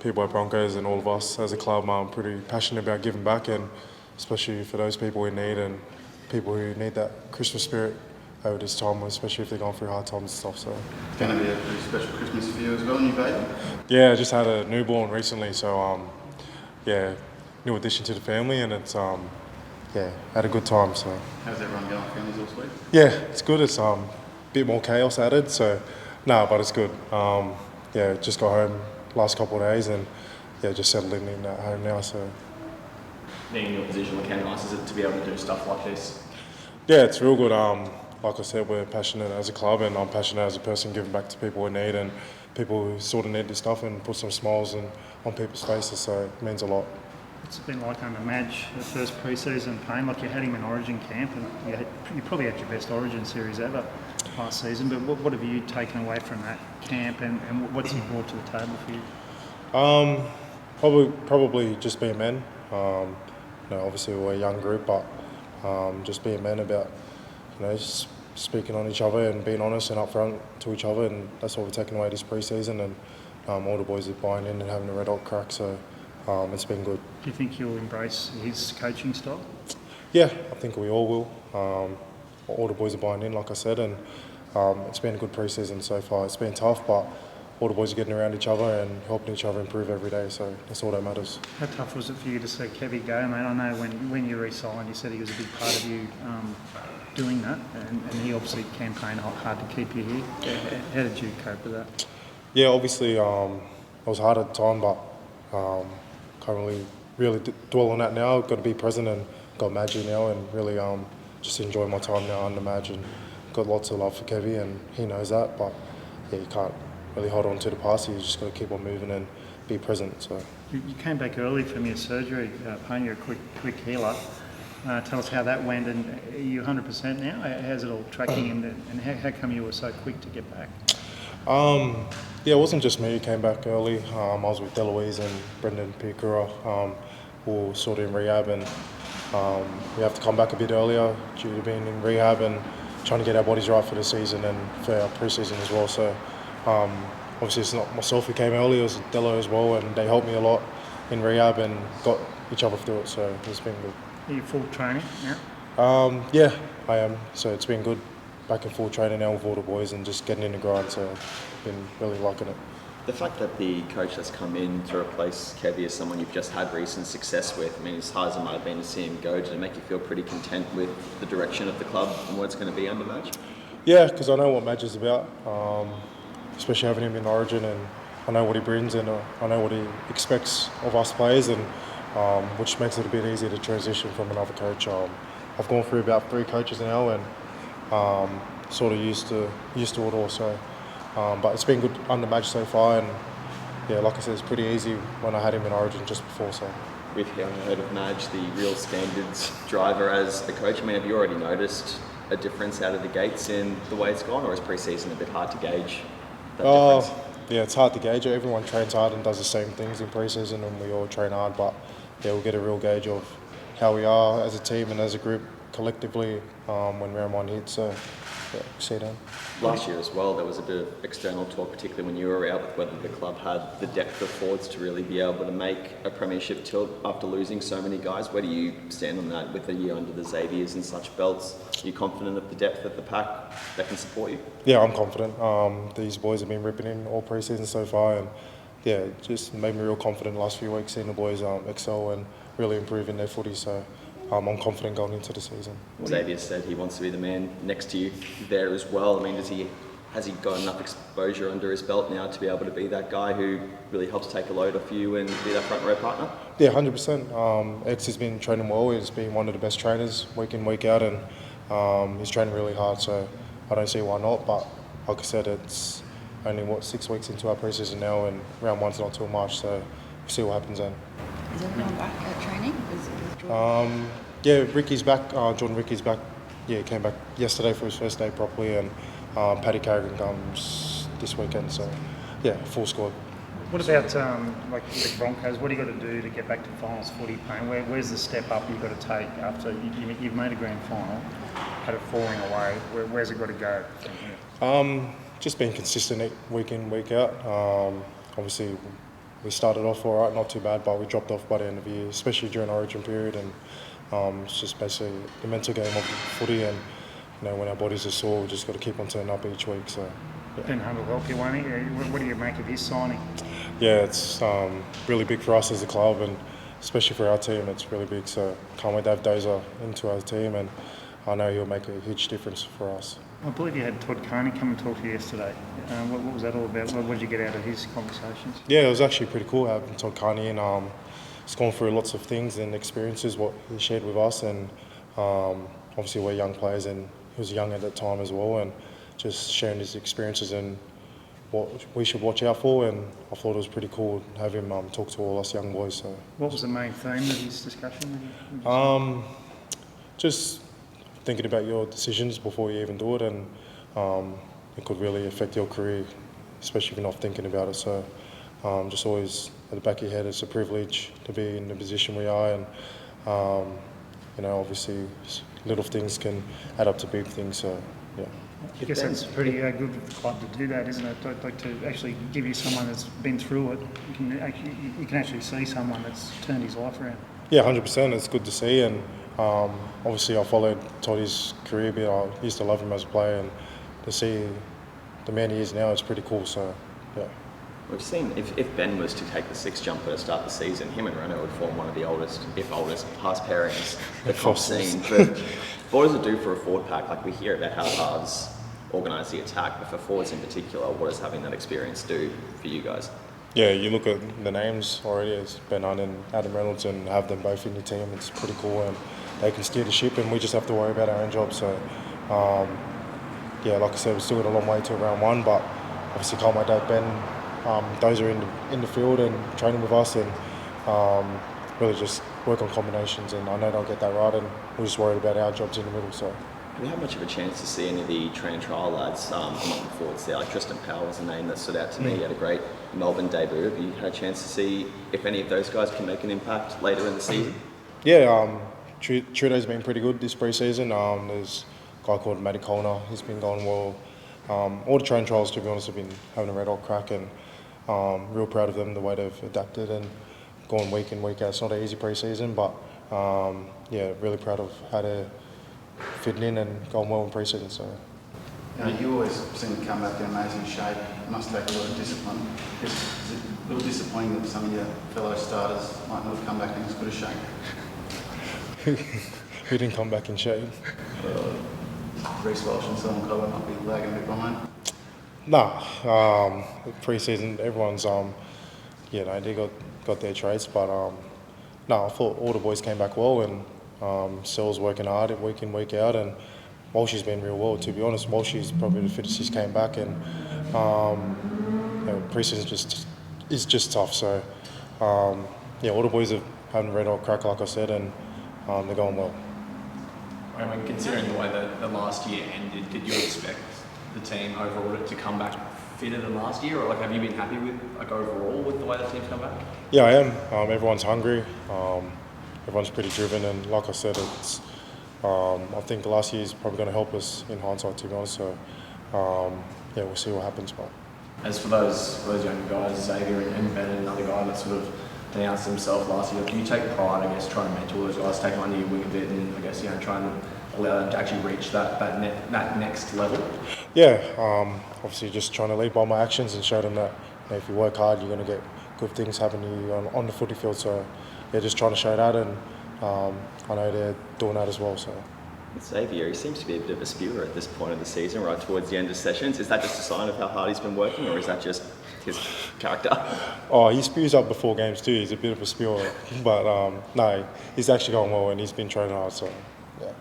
people at Broncos and all of us as a club are pretty passionate about giving back, and especially for those people in need and people who need that Christmas spirit over this time, especially if they're going through hard times and stuff. So it's going to be a pretty special Christmas for you as well, new baby. Yeah, I just had a newborn recently, so new addition to the family, and it's had a good time. So how's everyone going? Families all sweet? Yeah, it's good. It's a bit more chaos added, so but it's good. Just got home last couple of days, and just settling in at home now. So being in your position, how nice is it to be able to do stuff like this? Yeah, it's real good. Like I said, we're passionate as a club, and I'm passionate as a person giving back to people in need and people who sort of need this stuff, and put some smiles on people's faces. So it means a lot. It's been like under Madge, the first pre-season pain. Like you had him in Origin camp, and you probably had your best Origin series ever last season. But what have you taken away from that camp, and what's he brought to the table for you? Probably just being men. Obviously we're a young group, but just being men about speaking on each other and being honest and upfront to each other, and that's what we're taking away this pre-season. And all the boys are buying in and having a red hot crack. So. It's been good. Do you think you'll embrace his coaching style? Yeah, I think we all will. All the boys are buying in, like I said, and it's been a good pre-season so far. It's been tough, but all the boys are getting around each other and helping each other improve every day, so that's all that matters. How tough was it for you to see Kevy go, mate? I know when you re-signed, you said he was a big part of you doing that, and he obviously campaigned hard to keep you here. How did you cope with that? Yeah, obviously it was hard at the time, but can't really dwell on that now. I've got to be present and got Madge now, and really just enjoy my time now under Madge, and got lots of love for Kevy, and he knows that. But you can't really hold on to the past. You just got to keep on moving and be present. So you came back early from your surgery, Payne. You're a quick healer. Tell us how that went, and are you 100% now? How's it all tracking, and how come you were so quick to get back? It wasn't just me who came back early. I was with Deloise and Brendan Piakura, who were sort of in rehab, and we have to come back a bit earlier due to being in rehab and trying to get our bodies right for the season and for our pre-season as well. So obviously it's not myself who came early, it was Delo as well, and they helped me a lot in rehab and got each other through it, so it's been good. Are you full training now? Yeah, I am. So it's been good. Back in full training now with all the boys and just getting in the grind, so I've been really liking it. The fact that the coach that's come in to replace Kevy as someone you've just had recent success with, I mean, as hard as it might have been to see him go, did it make you feel pretty content with the direction of the club and what it's going to be under Madge? Yeah, because I know what Madge is about, especially having him in Origin, and I know what he brings, and I know what he expects of us players, and which makes it a bit easier to transition from another coach. I've gone through about 3 coaches now, and sort of used to it all. So, but it's been good under Madge so far, and like I said, it's pretty easy when I had him in Origin just before. So, we've heard of Madge, the real standards driver as a coach. I mean, have you already noticed a difference out of the gates in the way it's gone, or is pre-season a bit hard to gauge that difference? Yeah, it's hard to gauge. Everyone trains hard and does the same things in pre-season, and we all train hard. But we'll get a real gauge of how we are as a team and as a group collectively when round 1 hits. So, see that. Last year as well, there was a bit of external talk, particularly when you were out, with whether the club had the depth of forwards to really be able to make a premiership tilt after losing so many guys. Where do you stand on that with a year under the Xaviers and such belts? Are you confident of the depth of the pack that can support you? Yeah, I'm confident. These boys have been ripping in all pre-season so far, and it just made me real confident the last few weeks, seeing the boys excel and really improve in their footy. So I'm confident going into the season. Xavier said he wants to be the man next to you there as well. I mean, has he got enough exposure under his belt now to be able to be that guy who really helps take a load off you and be that front row partner? Yeah, 100%. X has been training well. He's been one of the best trainers week in, week out, and he's training really hard, so I don't see why not. But like I said, it's only 6 weeks into our pre-season now, and round 1's not till March, so we'll see what happens then. Is everyone back at training? Ricky's back. Jordan Ricky's back. Yeah, he came back yesterday for his first day properly, and Paddy Carrigan comes this weekend. So, full squad. What about like the Broncos? What do you got to do to get back to finals footy, Payne? Where's the step up you've got to take after you've made a grand final, had it falling away? Where's it got to go from here? Just being consistent week in, week out. Obviously, we started off all right, not too bad, but we dropped off by the end of the year, especially during Origin period. And it's just basically the mental game of footy, and when our bodies are sore, we just got to keep on turning up each week. So. Yeah. Ben Hunt will help you, won't he? What do you make of his signing? Yeah, it's really big for us as a club, and especially for our team, it's really big. So can't wait to have Dozer into our team, and I know he'll make a huge difference for us. I believe you had Todd Carney come and talk to you yesterday. What was that all about? What did you get out of his conversations? Yeah, it was actually pretty cool having Todd Carney, and he's gone through lots of things and experiences, what he shared with us, and obviously we're young players, and he was young at that time as well, and just sharing his experiences and what we should watch out for, and I thought it was pretty cool to have him talk to all us young boys. So. What was the main theme of his discussion? Just thinking about your decisions before you even do it, and it could really affect your career, especially if you're not thinking about it. So just always at the back of your head, it's a privilege to be in the position we are, and obviously little things can add up to big things. So yeah. I guess that's pretty good of the club to do that, isn't it? Like to actually give you someone that's been through it. You can actually see someone that's turned his life around. Yeah, 100%. It's good to see, and obviously I followed Toddy's career a bit. I used to love him as a player, and to see the man he is now, it's pretty cool. So yeah. We've seen if Ben was to take the 6 jumper to start the season, him and Renault would form one of the oldest, if oldest, pass pairings the comp scene. But what does it do for a forward pack? Like, we hear about how halves organise the attack, but for forwards in particular, what does having that experience do for you guys? Yeah, you look at the names already, it's Ben Hunt and Adam Reynolds, and have them both in your team. It's pretty cool, and they can steer the ship, and we just have to worry about our own job. So like I said, we've still got a long way to round 1, but obviously can't wait to have Ben. Those are in the field and training with us, and really just work on combinations, and I know they'll get that right, and we're just worried about our jobs in the middle. So. Have you had much of a chance to see any of the train trial lads among the forwards there? Like Tristan Powell was a name that stood out to me. He had a great Melbourne debut. Have you had a chance to see if any of those guys can make an impact later in the season? Yeah, Trudeau's been pretty good this pre-season. There's a guy called Matty Colner. He's been going well. All the train trials, to be honest, have been having a red hot crack, and real proud of them, the way they've adapted and gone week in, week out. It's not an easy pre-season, but really proud of how they're fitting in and going well in pre-season. So. You always seem to come back in amazing shape. It must take a lot of discipline. Is it a little disappointing that some of your fellow starters might not have come back in as good a shape? Who didn't come back in shape? Reece Walsh and Solomon Cobb might be lagging a bit behind. No, pre-season everyone's they got their traits, but I thought all the boys came back well, and Sel's working hard week in, week out, and Walshy's been real well, to be honest. Walshy's probably the fittest he's came back, and pre-season is just tough. So all the boys are having a red hot crack, like I said, and they're going well. I mean, considering the way that the last year ended, did you expect the team overall to come back fitter than last year, or have you been happy with overall with the way the team's come back? Yeah, I am. Everyone's hungry. Everyone's pretty driven, and like I said, it's. I think last year's probably going to help us in hindsight, to be honest. So we'll see what happens. But as for those young guys, Xavier and Ben, and another guy that sort of announced himself last year, do you take pride, I guess, trying to mentor those guys, take them under your wing a bit, and I guess trying to allow them to actually reach that next level? Yeah, obviously just trying to lead by my actions and show them that if you work hard, you're going to get good things happen to you on the footy field. So just trying to show that, and I know they're doing that as well. So. Xavier, he seems to be a bit of a spewer at this point of the season, right towards the end of sessions. Is that just a sign of how hard he's been working, or is that just his character? Oh, he spews up before games too. He's a bit of a spewer, but no, he's actually going well, and he's been training hard. So yeah.